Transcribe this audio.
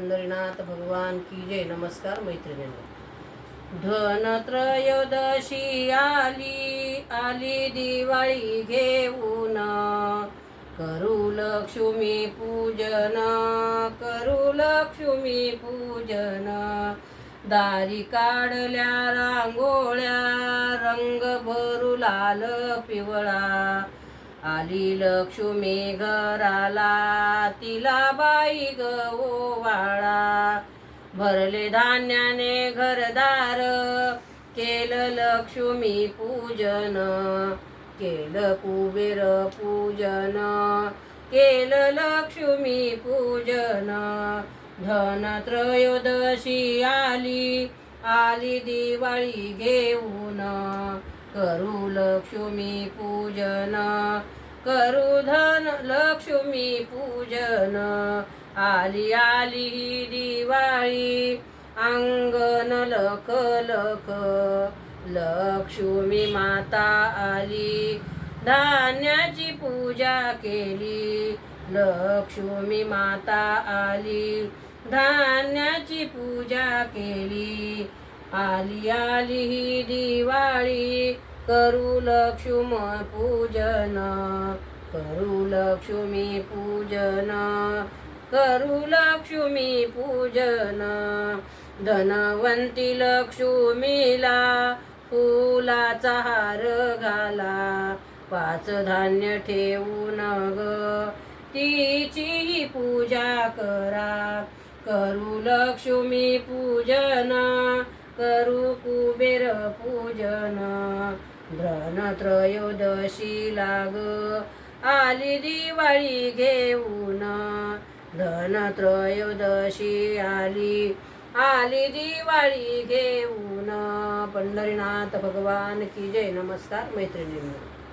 पंढरीनाथ भगवान की जय. नमस्कार मैत्रिणींनो. धनत्रयोदशी आली आली दिवाळी घेऊन, करू लक्ष्मी पूजन, करू लक्ष्मी पूजन. दारी काढल्या रांगोळ्या, रंग भरू लाल पिवळा. आली लक्ष्मी घराला, तिला बाई ग ओवाळा. भरले धान्याने घरदार, केलं लक्ष्मी पूजन, केलं कुबेर पूजन, केलं लक्ष्मी पूजन. धनत्रयोदशी आली आली दिवाळी घेऊन, करू लक्ष्मी पूजन, करू धन लक्ष्मी पूजन. आली आली ही दिवाळी, अंगण लख लख, लक्ष्मी माता आली. धान्याची पूजा केली, लक्ष्मी माता आली. धान्याची पूजा केली. आली आली ही दिवाळी, करू लक्ष्मी पूजन, करू लक्ष्मी पूजन, करू लक्ष्मी पूजन. धनवंती लक्ष्मीला फुलाचा हार घाला, पाच धान्य ठेवून ग तिची पूजा करा. करू लक्ष्मी पूजन, करू कुबेर पूजन. धनत्रयोदशी लाग आली दिवाळी घेऊन, धनत्रयोदशी आली आली दिवाळी घेऊन. पंढरीनाथ भगवान की जय. नमस्कार मैत्रिणींनो.